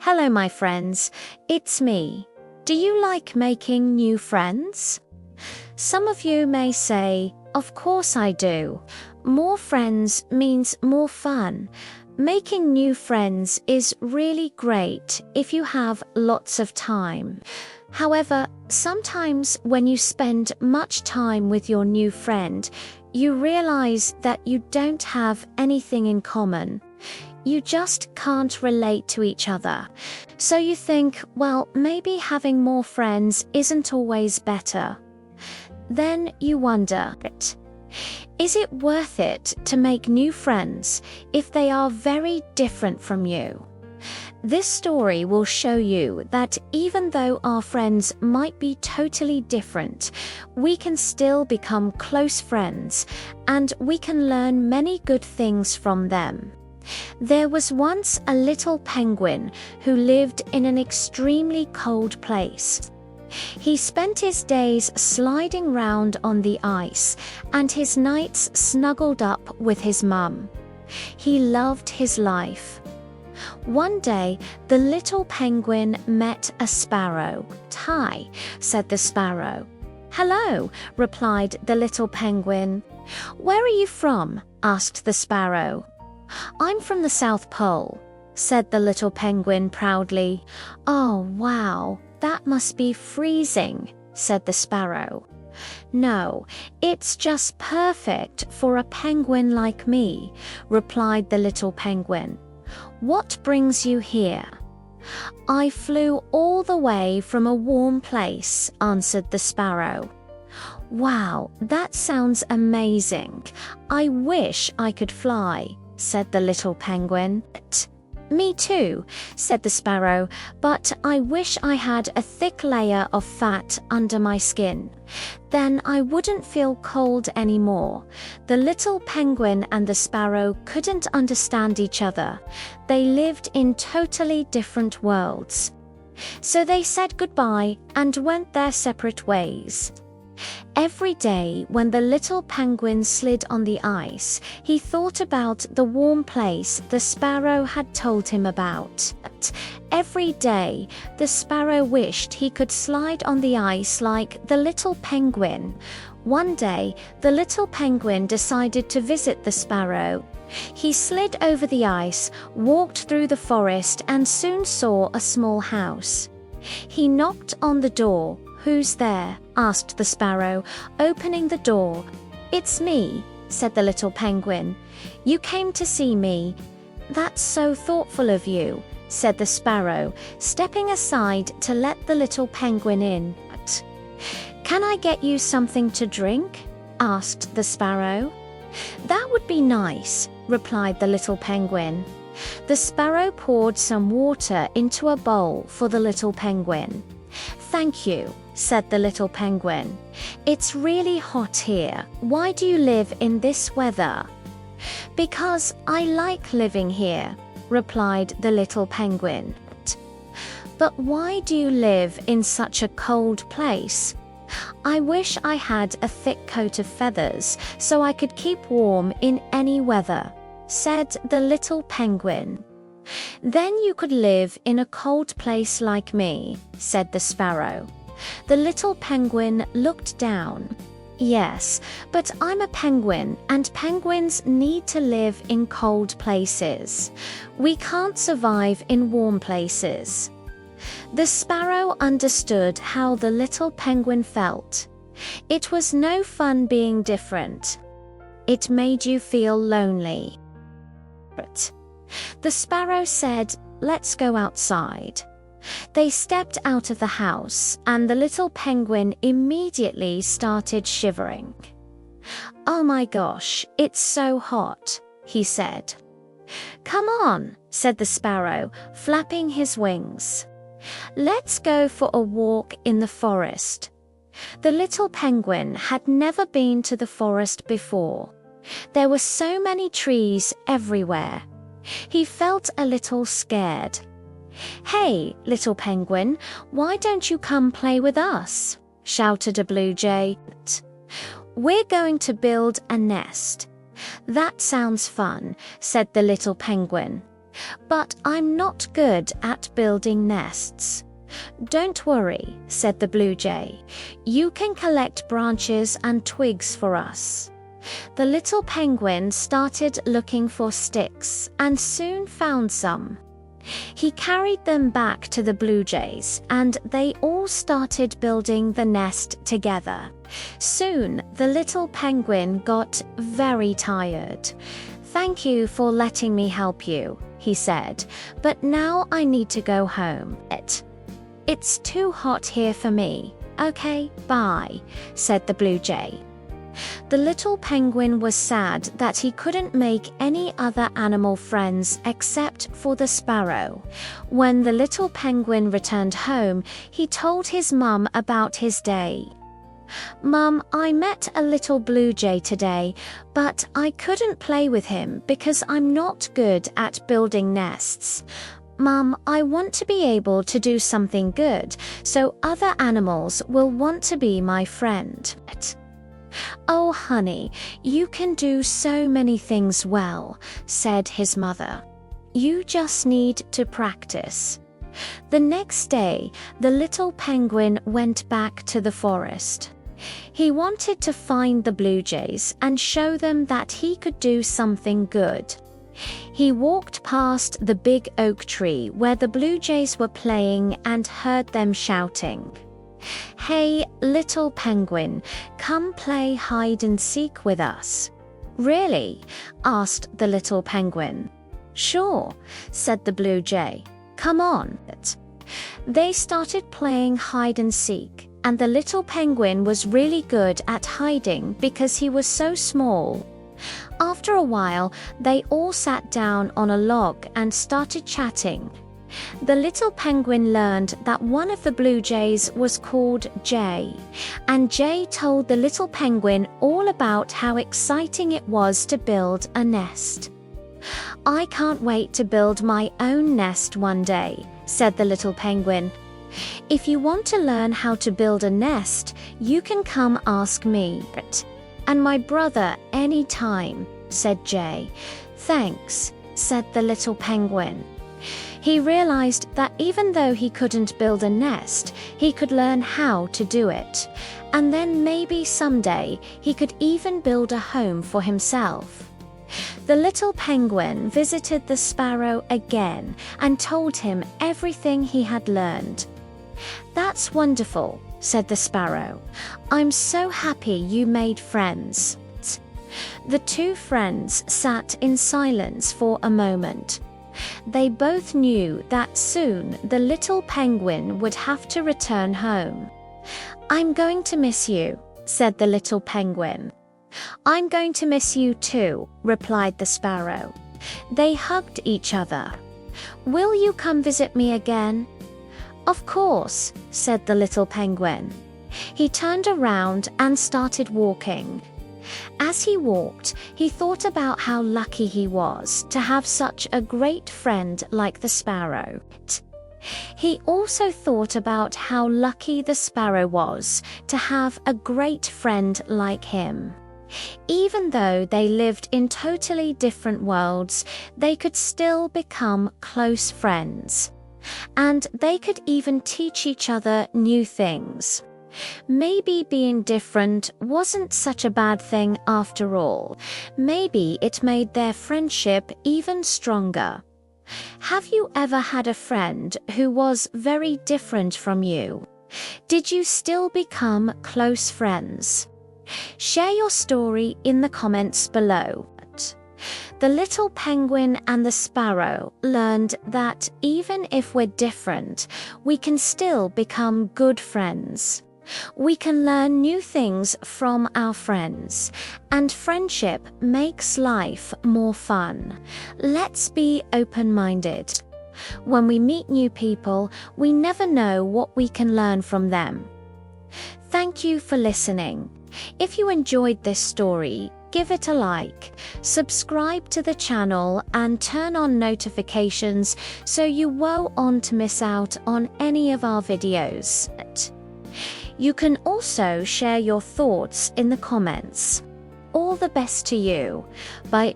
Hello, my friends. It's me. Do you like making new friends? Some of you may say, of course I do. More friends means more fun. Making new friends is really great if you have lots of time. However, sometimes when you spend much time with your new friend, you realize that you don't have anything in common. You just can't relate to each other. So you think, well, maybe having more friends isn't always better. Then you wonder, is it worth it to make new friends if they are very different from you? This story will show you that even though our friends might be totally different, we can still become close friends and we can learn many good things from them. There was once a little penguin who lived in an extremely cold place. He spent his days sliding round on the ice and his nights snuggled up with his mum. He loved his life. One day, the little penguin met a sparrow. "Hi," said the sparrow. "Hello," replied the little penguin. "Where are you from?" asked the sparrow. "I'm from the South Pole," said the little penguin proudly. "Oh, wow, that must be freezing," said the sparrow. "No, it's just perfect for a penguin like me," replied the little penguin. "What brings you here?" "I flew all the way from a warm place," answered the sparrow. "Wow, that sounds amazing. I wish I could fly," said the little penguin. "Me too," said the sparrow, "but I wish I had a thick layer of fat under my skin. Then I wouldn't feel cold anymore." The little penguin and the sparrow couldn't understand each other. They lived in totally different worlds. So they said goodbye and went their separate ways. Every day when the little penguin slid on the ice, he thought about the warm place the sparrow had told him about. Every day, the sparrow wished he could slide on the ice like the little penguin. One day, the little penguin decided to visit the sparrow. He slid over the ice, walked through the forest, and soon saw a small house. He knocked on the door. "Who's there?" asked the sparrow, opening the door. "It's me," said the little penguin. "You came to see me." "That's so thoughtful of you," said the sparrow, stepping aside to let the little penguin in. "Can I get you something to drink?" asked the sparrow. "That would be nice," replied the little penguin. The sparrow poured some water into a bowl for the little penguin. "Thank you," said the little penguin. "It's really hot here. Why do you live in this weather?" "Because I like living here," replied the little penguin. "But why do you live in such a cold place?" "I wish I had a thick coat of feathers so I could keep warm in any weather," said the little penguin. "Then you could live in a cold place like me," said the sparrow. The little penguin looked down. "Yes, but I'm a penguin and penguins need to live in cold places. We can't survive in warm places." The sparrow understood how the little penguin felt. It was no fun being different. It made you feel lonely. The sparrow said, "Let's go outside." They stepped out of the house, and the little penguin immediately started shivering. "Oh my gosh, it's so hot," he said. "Come on," said the sparrow, flapping his wings. "Let's go for a walk in the forest." The little penguin had never been to the forest before. There were so many trees everywhere. He felt a little scared. "Hey, little penguin, why don't you come play with us?" shouted a blue jay. "We're going to build a nest." "That sounds fun," said the little penguin. "But I'm not good at building nests." "Don't worry," said the blue jay. "You can collect branches and twigs for us." The little penguin started looking for sticks and soon found some. He carried them back to the blue jays, and they all started building the nest together. Soon, the little penguin got very tired. "Thank you for letting me help you," he said, "but now I need to go home. It's too hot here for me." "Okay, bye," said the blue jay. The little penguin was sad that he couldn't make any other animal friends except for the sparrow. When the little penguin returned home, he told his mum about his day. "Mum, I met a little blue jay today, but I couldn't play with him because I'm not good at building nests. Mum, I want to be able to do something good so other animals will want to be my friend." "Oh, honey, you can do so many things well," said his mother. "You just need to practice." The next day, the little penguin went back to the forest. He wanted to find the blue jays and show them that he could do something good. He walked past the big oak tree where the blue jays were playing and heard them shouting. "Hey, little penguin, come play hide and seek with us." "Really?" asked the little penguin. "Sure," said the blue jay. "Come on." They started playing hide and seek, and the little penguin was really good at hiding because he was so small. After a while, they all sat down on a log and started chatting. The little penguin learned that one of the blue jays was called Jay, and Jay told the little penguin all about how exciting it was to build a nest. "I can't wait to build my own nest one day," said the little penguin. "If you want to learn how to build a nest, you can come ask me and my brother any time," said Jay. "Thanks," said the little penguin. He realized that even though he couldn't build a nest, he could learn how to do it. And then maybe someday he could even build a home for himself. The little penguin visited the sparrow again and told him everything he had learned. "That's wonderful," said the sparrow. "I'm so happy you made friends." The two friends sat in silence for a moment. They both knew that soon the little penguin would have to return home. "I'm going to miss you," said the little penguin. "I'm going to miss you too," replied the sparrow. They hugged each other. "Will you come visit me again?" "Of course," said the little penguin. He turned around and started walking. As he walked, he thought about how lucky he was to have such a great friend like the sparrow. He also thought about how lucky the sparrow was to have a great friend like him. Even though they lived in totally different worlds, they could still become close friends. And they could even teach each other new things. Maybe being different wasn't such a bad thing after all. Maybe it made their friendship even stronger. Have you ever had a friend who was very different from you? Did you still become close friends? Share your story in the comments below. The little penguin and the sparrow learned that even if we're different, we can still become good friends. We can learn new things from our friends, and friendship makes life more fun. Let's be open-minded. When we meet new people, we never know what we can learn from them. Thank you for listening. If you enjoyed this story, give it a like, subscribe to the channel and turn on notifications so you won't miss out on any of our videos. You can also share your thoughts in the comments. All the best to you. Bye.